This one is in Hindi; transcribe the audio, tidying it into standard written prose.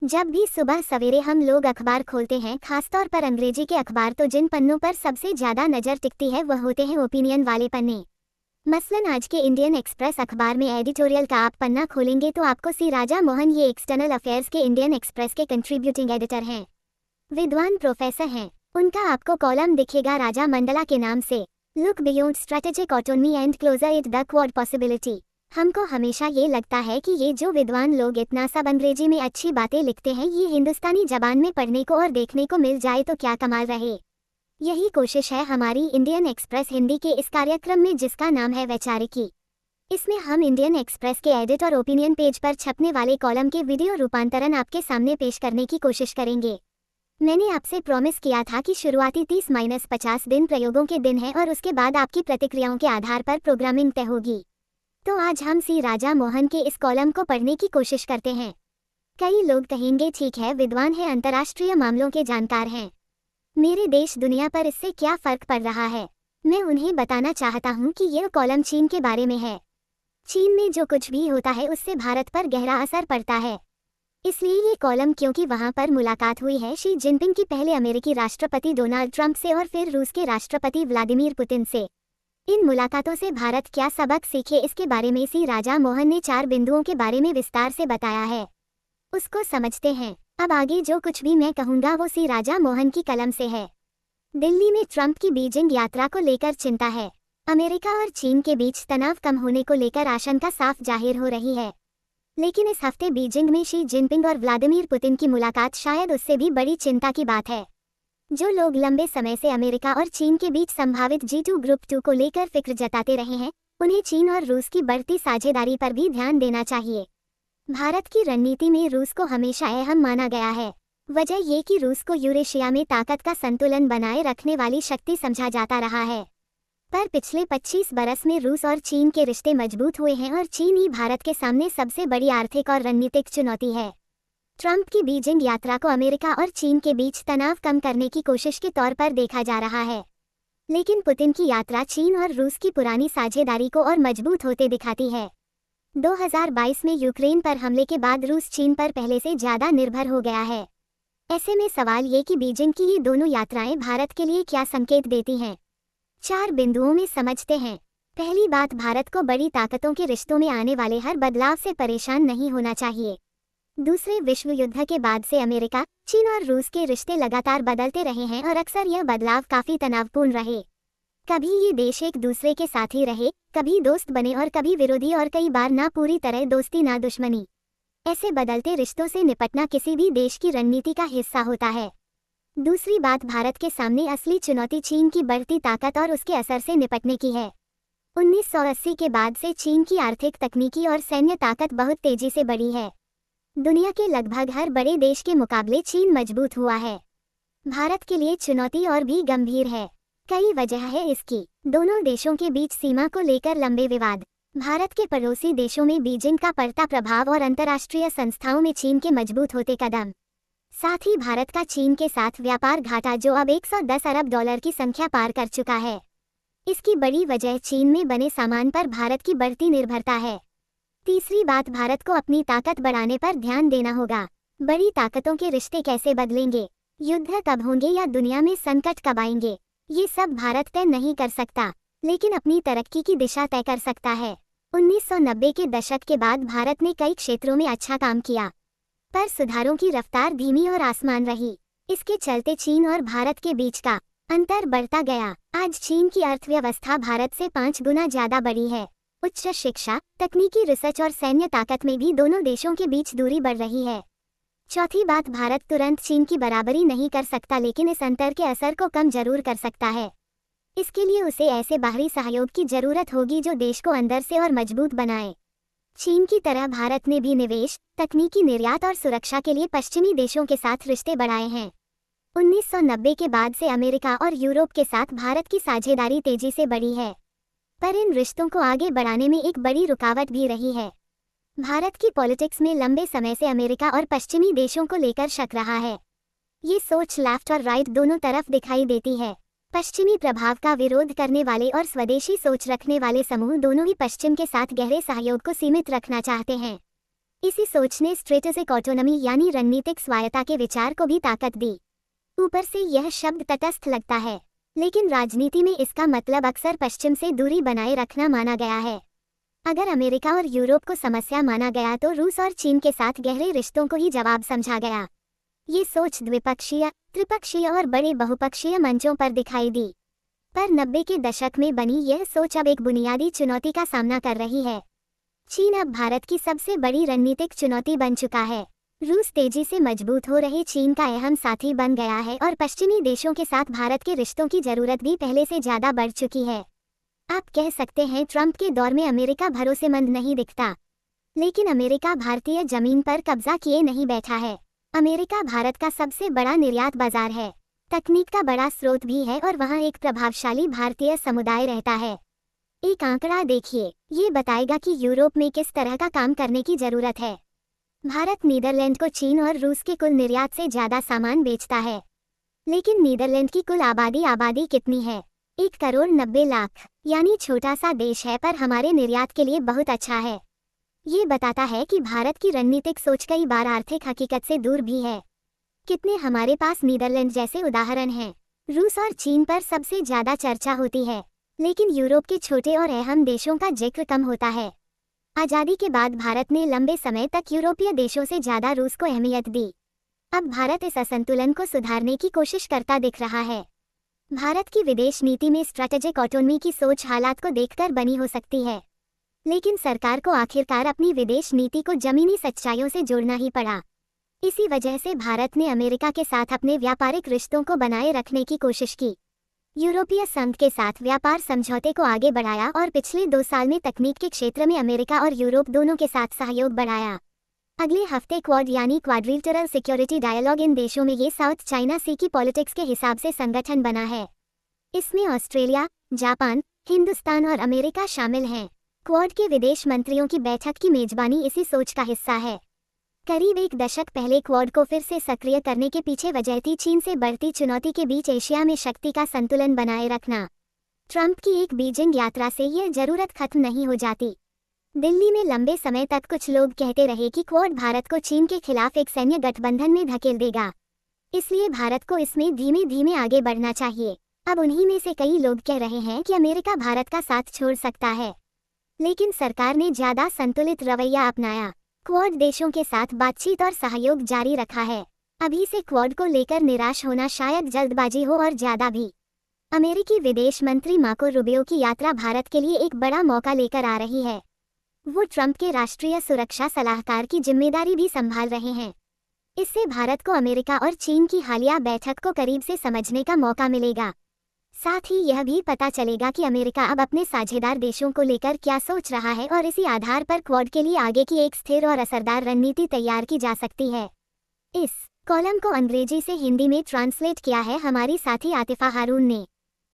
जब भी सुबह सवेरे हम लोग अखबार खोलते हैं, खासतौर पर अंग्रेजी के अखबार, तो जिन पन्नों पर सबसे ज्यादा नजर टिकती है वह होते हैं ओपिनियन वाले पन्ने। मसलन आज के इंडियन एक्सप्रेस अखबार में एडिटोरियल का आप पन्ना खोलेंगे तो आपको सी राजा मोहन, ये एक्सटर्नल अफेयर्स के इंडियन एक्सप्रेस के कंट्रीब्यूटिंग एडिटर हैं, विद्वान प्रोफेसर हैं। उनका आपको कॉलम दिखेगा राजा मंडला के नाम से, look beyond strategic autonomy and closer it the quad possibility. हमको हमेशा ये लगता है कि ये जो विद्वान लोग इतना सब अंग्रेजी में अच्छी बातें लिखते हैं, ये हिंदुस्तानी जबान में पढ़ने को और देखने को मिल जाए तो क्या कमाल रहे। यही कोशिश है हमारी इंडियन एक्सप्रेस हिंदी के इस कार्यक्रम में, जिसका नाम है वैचारिकी। इसमें हम इंडियन एक्सप्रेस के एडिट और ओपिनियन पेज पर छपने वाले कॉलम के वीडियो रूपांतरण आपके सामने पेश करने की कोशिश करेंगे। मैंने आपसे प्रॉमिस किया था कि शुरुआती 30-50 दिन प्रयोगों के दिन हैं और उसके बाद आपकी प्रतिक्रियाओं के आधार पर प्रोग्रामिंग तय होगी। तो आज हम सी राजा मोहन के इस कॉलम को पढ़ने की कोशिश करते हैं। कई लोग कहेंगे ठीक है, विद्वान है, अंतर्राष्ट्रीय मामलों के जानकार हैं, मेरे देश दुनिया पर इससे क्या फर्क पड़ रहा है। मैं उन्हें बताना चाहता हूँ कि यह कॉलम चीन के बारे में है। चीन में जो कुछ भी होता है उससे भारत पर गहरा असर पड़ता है। इसलिए ये कॉलम, क्योंकि वहाँ पर मुलाकात हुई है शी जिनपिंग की पहले अमेरिकी राष्ट्रपति डोनाल्ड ट्रंप से और फिर रूस के राष्ट्रपति व्लादिमीर पुतिन से। इन मुलाकातों से भारत क्या सबक सीखे, इसके बारे में सी राजा मोहन ने 4 बिंदुओं के बारे में विस्तार से बताया है। उसको समझते हैं। अब आगे जो कुछ भी मैं कहूँगा वो सी राजा मोहन की कलम से है। दिल्ली में ट्रंप की बीजिंग यात्रा को लेकर चिंता है। अमेरिका और चीन के बीच तनाव कम होने को लेकर आशंका साफ जाहिर हो रही है। लेकिन इस हफ्ते बीजिंग में शी जिनपिंग और व्लादिमीर पुतिन की मुलाकात शायद उससे भी बड़ी चिंता की बात है। जो लोग लंबे समय से अमेरिका और चीन के बीच संभावित G2 ग्रुप 2 को लेकर फिक्र जताते रहे हैं, उन्हें चीन और रूस की बढ़ती साझेदारी पर भी ध्यान देना चाहिए। भारत की रणनीति में रूस को हमेशा अहम माना गया है। वजह ये कि रूस को यूरेशिया में ताकत का संतुलन बनाए रखने वाली शक्ति समझा जाता रहा है। पर पिछले 25 बरस में रूस और चीन के रिश्ते मजबूत हुए हैं और चीन ही भारत के सामने सबसे बड़ी आर्थिक और रणनीतिक चुनौती है। ट्रंप की बीजिंग यात्रा को अमेरिका और चीन के बीच तनाव कम करने की कोशिश के तौर पर देखा जा रहा है। लेकिन पुतिन की यात्रा चीन और रूस की पुरानी साझेदारी को और मजबूत होते दिखाती है। 2022 में यूक्रेन पर हमले के बाद रूस चीन पर पहले से ज्यादा निर्भर हो गया है। ऐसे में सवाल ये कि बीजिंग की ये दोनों यात्राएं भारत के लिए क्या संकेत देती हैं। 4 बिंदुओं में समझते हैं। पहली बात, भारत को बड़ी ताकतों के रिश्तों में आने वाले हर बदलाव से परेशान नहीं होना चाहिए। दूसरे विश्व युद्ध के बाद से अमेरिका, चीन और रूस के रिश्ते लगातार बदलते रहे हैं और अक्सर यह बदलाव काफी तनावपूर्ण रहे। कभी ये देश एक दूसरे के साथ ही रहे, कभी दोस्त बने और कभी विरोधी, और कई बार ना पूरी तरह दोस्ती ना दुश्मनी। ऐसे बदलते रिश्तों से निपटना किसी भी देश की रणनीति का हिस्सा होता है। दूसरी बात, भारत के सामने असली चुनौती चीन की बढ़ती ताकत और उसके असर से निपटने की है। 1980 के बाद से चीन की आर्थिक, तकनीकी और सैन्य ताकत बहुत तेजी से बढ़ी है। दुनिया के लगभग हर बड़े देश के मुकाबले चीन मजबूत हुआ है। भारत के लिए चुनौती और भी गंभीर है। कई वजह है इसकी। दोनों देशों के बीच सीमा को लेकर लंबे विवाद, भारत के पड़ोसी देशों में बीजिंग का बढ़ता प्रभाव और अंतर्राष्ट्रीय संस्थाओं में चीन के मजबूत होते कदम। साथ ही भारत का चीन के साथ व्यापार घाटा, जो अब $110 अरब की संख्या पार कर चुका है। इसकी बड़ी वजह चीन में बने सामान पर भारत की बढ़ती निर्भरता है। तीसरी बात, भारत को अपनी ताकत बढ़ाने पर ध्यान देना होगा। बड़ी ताकतों के रिश्ते कैसे बदलेंगे, युद्ध कब होंगे या दुनिया में संकट कब आएंगे, ये सब भारत तय नहीं कर सकता, लेकिन अपनी तरक्की की दिशा तय कर सकता है। 1990 के दशक के बाद भारत ने कई क्षेत्रों में अच्छा काम किया, पर सुधारों की रफ्तार धीमी और आसमान रही। इसके चलते चीन और भारत के बीच का अंतर बढ़ता गया। आज चीन की अर्थव्यवस्था भारत से 5 गुना ज्यादा बड़ी है। उच्च शिक्षा, तकनीकी रिसर्च और सैन्य ताकत में भी दोनों देशों के बीच दूरी बढ़ रही है। चौथी बात, भारत तुरंत चीन की बराबरी नहीं कर सकता, लेकिन इस अंतर के असर को कम जरूर कर सकता है। इसके लिए उसे ऐसे बाहरी सहयोग की जरूरत होगी जो देश को अंदर से और मजबूत बनाए। चीन की तरह भारत ने भी निवेश, तकनीकी निर्यात और सुरक्षा के लिए पश्चिमी देशों के साथ रिश्ते बढ़ाए हैं। 1990 के बाद से अमेरिका और यूरोप के साथ भारत की साझेदारी तेजी से बढ़ी है, पर इन रिश्तों को आगे बढ़ाने में एक बड़ी रुकावट भी रही है। भारत की पॉलिटिक्स में लंबे समय से अमेरिका और पश्चिमी देशों को लेकर शक रहा है। ये सोच लेफ्ट और राइट दोनों तरफ दिखाई देती है। पश्चिमी प्रभाव का विरोध करने वाले और स्वदेशी सोच रखने वाले समूह दोनों ही पश्चिम के साथ गहरे सहयोग को सीमित रखना चाहते हैं। इसी सोच ने स्ट्रेटेजिक ऑटोनॉमी यानी रणनीतिक स्वायत्ता के विचार को भी ताकत दी। ऊपर से यह शब्द तटस्थ लगता है, लेकिन राजनीति में इसका मतलब अक्सर पश्चिम से दूरी बनाए रखना माना गया है। अगर अमेरिका और यूरोप को समस्या माना गया तो रूस और चीन के साथ गहरे रिश्तों को ही जवाब समझा गया। ये सोच द्विपक्षीय, त्रिपक्षीय और बड़े बहुपक्षीय मंचों पर दिखाई दी, पर 90 के दशक में बनी यह सोच अब एक बुनियादी चुनौती का सामना कर रही है। चीन अब भारत की सबसे बड़ी रणनीतिक चुनौती बन चुका है। रूस तेजी से मजबूत हो रहे चीन का अहम साथी बन गया है और पश्चिमी देशों के साथ भारत के रिश्तों की जरूरत भी पहले से ज्यादा बढ़ चुकी है। आप कह सकते हैं ट्रंप के दौर में अमेरिका भरोसेमंद नहीं दिखता, लेकिन अमेरिका भारतीय जमीन पर कब्जा किए नहीं बैठा है। अमेरिका भारत का सबसे बड़ा निर्यात बाजार है, तकनीक का बड़ा स्रोत भी है और वहाँ एक प्रभावशाली भारतीय समुदाय रहता है। एक आंकड़ा देखिए, ये बताएगा कि यूरोप में किस तरह का काम करने की जरूरत है। भारत नीदरलैंड को चीन और रूस के कुल निर्यात से ज्यादा सामान बेचता है, लेकिन नीदरलैंड की कुल आबादी कितनी है? 1,90,00,000, यानी छोटा सा देश है, पर हमारे निर्यात के लिए बहुत अच्छा है। ये बताता है कि भारत की रणनीतिक सोच कई बार आर्थिक हकीकत से दूर भी है। कितने हमारे पास नीदरलैंड जैसे उदाहरण हैं। रूस और चीन पर सबसे ज्यादा चर्चा होती है, लेकिन यूरोप के छोटे और अहम देशों का जिक्र कम होता है। आज़ादी के बाद भारत ने लंबे समय तक यूरोपीय देशों से ज्यादा रूस को अहमियत दी। अब भारत इस असंतुलन को सुधारने की कोशिश करता दिख रहा है। भारत की विदेश नीति में स्ट्रैटेजिक ऑटोनॉमी की सोच हालात को देखकर बनी हो सकती है, लेकिन सरकार को आखिरकार अपनी विदेश नीति को जमीनी सच्चाइयों से जोड़ना ही पड़ा। इसी वजह से भारत ने अमेरिका के साथ अपने व्यापारिक रिश्तों को बनाए रखने की कोशिश की, यूरोपीय संघ के साथ व्यापार समझौते को आगे बढ़ाया और पिछले 2 साल में तकनीक के क्षेत्र में अमेरिका और यूरोप दोनों के साथ सहयोग बढ़ाया। अगले हफ्ते क्वाड यानी क्वाड्रिलेटरल सिक्योरिटी डायलॉग इन देशों में ये साउथ चाइना सी की पॉलिटिक्स के हिसाब से संगठन बना है। इसमें ऑस्ट्रेलिया, जापान, हिंदुस्तान और अमेरिका शामिल हैं। क्वाड के विदेश मंत्रियों की बैठक की मेजबानी इसी सोच का हिस्सा है। करीब 1 दशक पहले क्वाड को फिर से सक्रिय करने के पीछे वजह थी चीन से बढ़ती चुनौती के बीच एशिया में शक्ति का संतुलन बनाए रखना। ट्रंप की एक बीजिंग यात्रा से यह जरूरत खत्म नहीं हो जाती। दिल्ली में लंबे समय तक कुछ लोग कहते रहे कि क्वाड भारत को चीन के खिलाफ एक सैन्य गठबंधन में धकेल देगा, इसलिए भारत को इसमें धीमे धीमे आगे बढ़ना चाहिए। अब उन्हीं में से कई लोग कह रहे हैं कि अमेरिका भारत का साथ छोड़ सकता है, लेकिन सरकार ने ज्यादा संतुलित रवैया अपनाया। क्वाड देशों के साथ बातचीत और सहयोग जारी रखा है। अभी से क्वाड को लेकर निराश होना शायद जल्दबाजी हो और ज्यादा भी। अमेरिकी विदेश मंत्री मार्को रूबियो की यात्रा भारत के लिए एक बड़ा मौका लेकर आ रही है। वो ट्रंप के राष्ट्रीय सुरक्षा सलाहकार की जिम्मेदारी भी संभाल रहे हैं। इससे भारत को अमेरिका और चीन की हालिया बैठक को करीब से समझने का मौका मिलेगा। साथ ही यह भी पता चलेगा कि अमेरिका अब अपने साझेदार देशों को लेकर क्या सोच रहा है और इसी आधार पर क्वाड के लिए आगे की एक स्थिर और असरदार रणनीति तैयार की जा सकती है। इस कॉलम को अंग्रेजी से हिंदी में ट्रांसलेट किया है हमारी साथी आतिफा हारून ने।